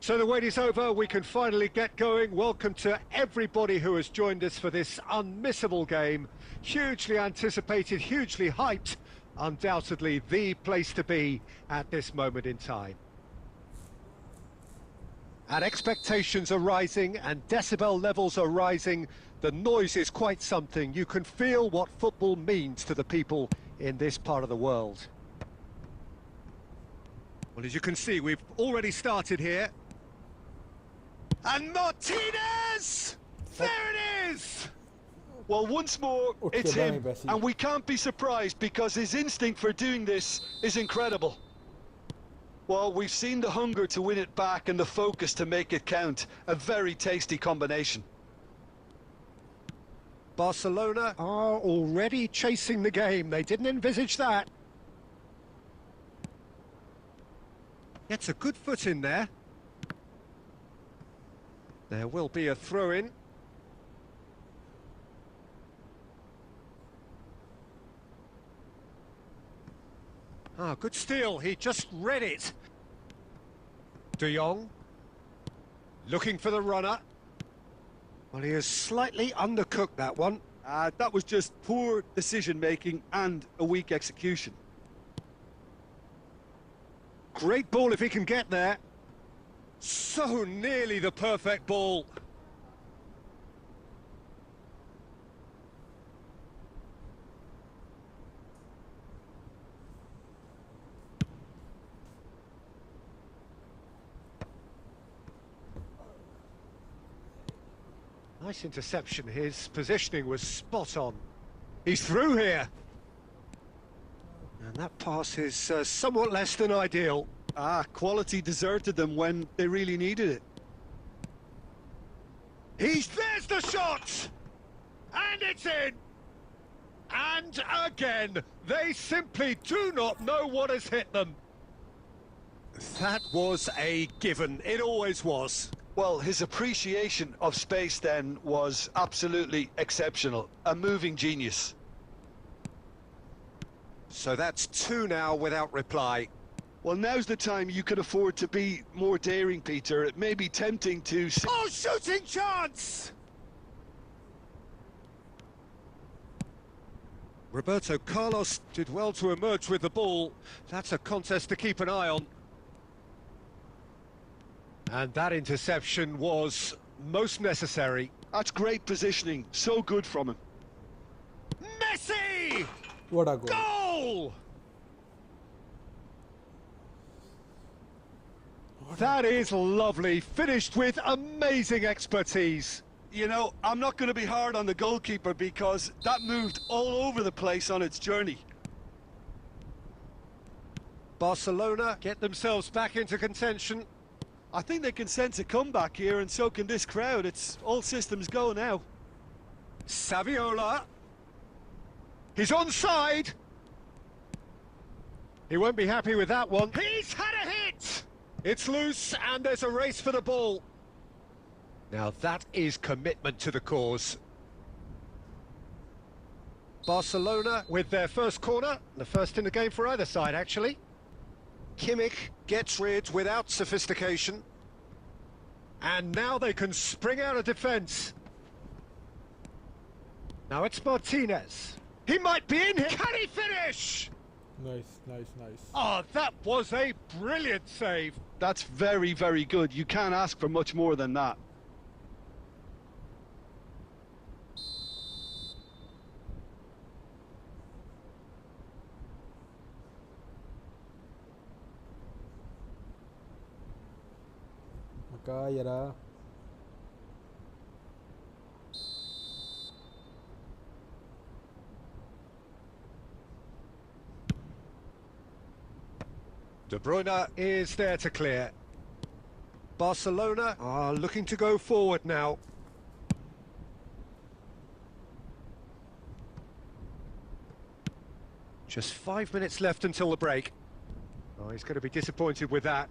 B: So the wait is over, we can finally get going. Welcome to everybody who has joined us for this unmissable game. Hugely anticipated, hugely hyped. Undoubtedly the place to be at this moment in time. And expectations are rising and decibel levels are rising. The noise is quite something. You can feel what football means to the people in this part of the world. Well, as you can see, we've already started here. And Martinez! There it is!
C: Well, once more,
A: Okay,
C: it's him,
A: Bessie.
C: and we can't be surprised because his instinct for doing this is incredible. Well, we've seen the hunger to win it back and the focus to make it count. A very tasty combination.
B: Barcelona are already chasing the game. They didn't envisage that. Gets a good foot in there. There will be a throw-in. Ah, good steal. He just read it. De Jong. Looking for the runner. Well, he has slightly undercooked that one.
D: That was just poor decision-making and a weak execution.
B: Great ball if he can get there. So nearly the perfect ball. Nice interception. His positioning was spot on. He's through here. And that pass is somewhat less than ideal.
D: Quality deserted them when they really needed it.
B: There's the shot! And it's in! And again, they simply do not know what has hit them. That was a given. It always was.
C: Well, his appreciation of space then was absolutely exceptional. A moving genius.
B: So that's 2 now without reply.
D: Well, now's the time you can afford to be more daring, Peter. It may be tempting to...
B: Oh, shooting chance! Roberto Carlos did well to emerge with the ball. That's a contest to keep an eye on. And that interception was most necessary.
D: That's great positioning. So good from him.
B: Messi!
A: What a goal.
B: Goal! That is lovely. Finished with amazing expertise.
D: You know, I'm not going to be hard on the goalkeeper because that moved all over the place on its journey.
B: Barcelona get themselves back into contention.
D: I think they can sense a comeback here, and so can this crowd. It's all systems go now.
B: Saviola. He's onside. He won't be happy with that one. He's had a hit! It's loose, and there's a race for the ball. Now that is commitment to the cause. Barcelona with their first corner, the first in the game for either side, actually. Kimmich gets rid without sophistication. And now they can spring out of defence. Now it's Martinez. He might be in here. Can he finish?
A: Nice, nice, nice.
B: Oh, that was a brilliant save.
D: That's very, very good. You can't ask for much more than that.
A: Maka yara.
B: De Bruyne is there to clear. Barcelona are looking to go forward now. Just 5 minutes left until the break. Oh, he's going to be disappointed with that.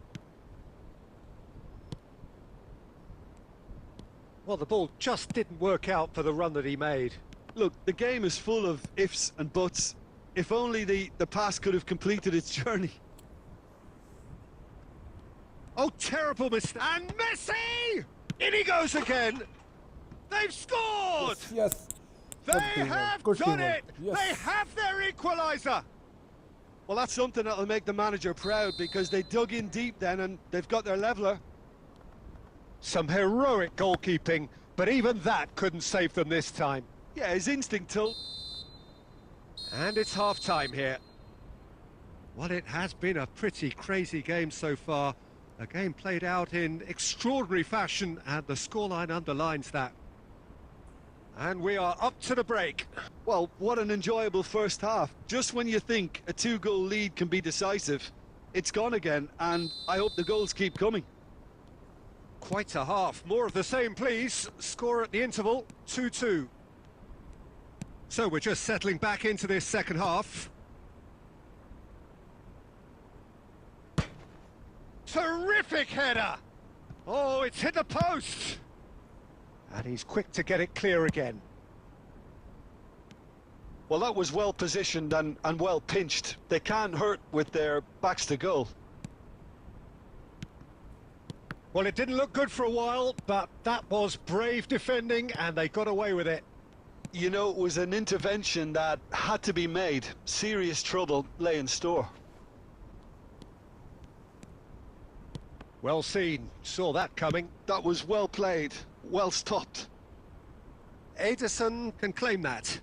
B: Well, the ball just didn't work out for the run that he made.
D: Look, the game is full of ifs and buts. If only the pass could have completed its journey.
B: Oh, terrible mistake. And Messi! In he goes again. They've scored!
A: Yes.
B: They have
A: Good
B: done
A: teamwork.
B: it!
A: Yes.
B: They have their equaliser!
D: Well, that's something that'll make the manager proud because they dug in deep then and they've got their leveller.
B: Some heroic goalkeeping, but even that couldn't save them this time.
D: Yeah, his instinct told.
B: And it's half-time here. Well, it has been a pretty crazy game so far. A game played out in extraordinary fashion, and the scoreline underlines that. And we are up to the break.
D: Well, what an enjoyable first half. Just when you think a 2-goal lead can be decisive, it's gone again, and I hope the goals keep coming.
B: Quite a half. More of the same, please. Score at the interval, 2-2. So we're just settling back into this second half. Terrific header! Oh, it's hit the post! And he's quick to get it clear again.
C: Well, that was well positioned and well pinched. They can't hurt with their backs to goal.
B: Well, it didn't look good for a while, but that was brave defending, and they got away with it.
C: You know, it was an intervention that had to be made. Serious trouble lay in store.
B: Well seen. Saw that coming.
D: That was well played, well stopped.
B: Edison can claim that.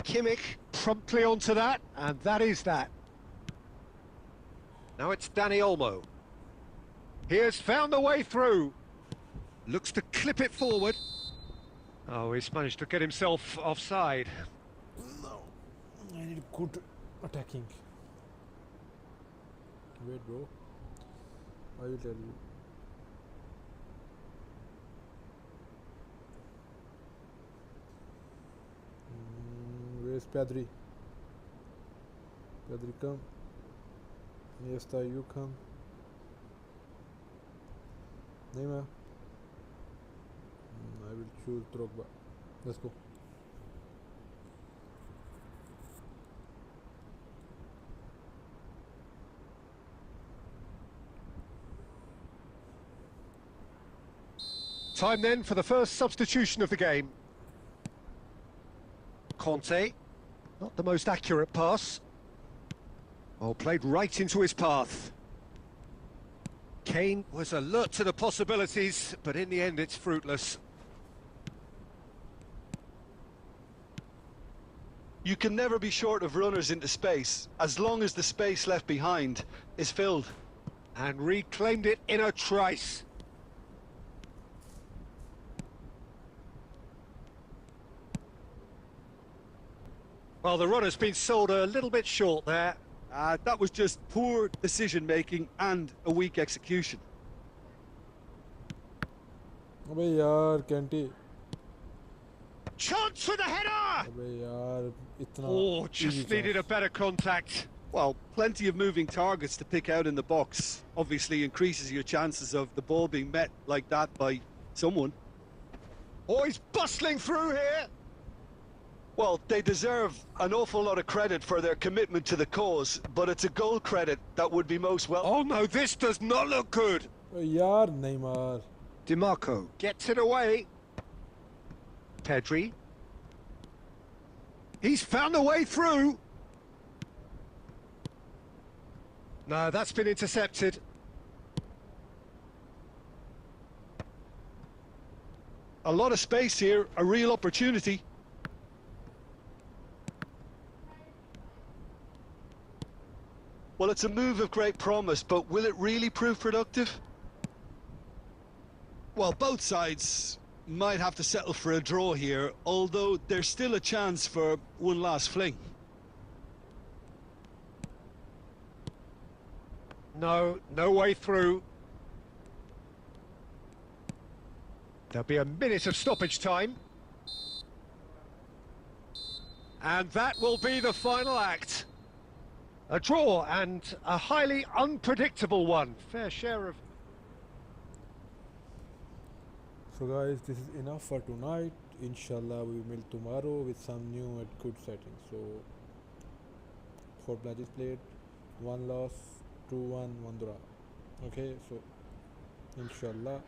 B: Kimmich promptly onto that, and that is that. Now it's Dani Olmo. He has found the way through. Looks to clip it forward. Oh, he's managed to get himself offside.
A: No, I need good attacking. Wait, bro. I will tell you. Where's Padri? Padri, come. Yes, you come. Neymar. I will choose Drogba. Let's go.
B: Time then for the first substitution of the game. Conte, not the most accurate pass. Oh, played right into his path. Kane was alert to the possibilities, but in the end it's fruitless.
C: You can never be short of runners into space, as long as the space left behind is filled.
B: And reclaimed it in a trice. Well, the runner's been sold a little bit short there.
D: That was just poor decision-making and a weak execution.
A: अबे यार कैंटी.
B: Chance for the header!
A: अबे यार इतना.
B: Oh, just needed a better contact.
D: Well, plenty of moving targets to pick out in the box. Obviously increases your chances of the ball being met like that by someone.
B: Oh, he's bustling through here.
C: Well, they deserve an awful lot of credit for their commitment to the cause, but it's a goal credit that would be most welcome.
B: Oh no, this does not look good.
A: यार Neymar.
B: DiMarco gets it away. Pedri. He's found a way through. No, that's been intercepted.
C: A lot of space here, a real opportunity. Well, it's a move of great promise, but will it really prove productive?
D: Well, both sides might have to settle for a draw here, although there's still a chance for one last fling.
B: No, no way through. There'll be a minute of stoppage time. And that will be the final act. A draw and a highly unpredictable one. Fair share of...
A: So guys, this is enough for tonight. Inshallah we will meet tomorrow with some new and good settings. So 4 matches played, 1 loss, 2-1, 1 draw. Okay, so inshallah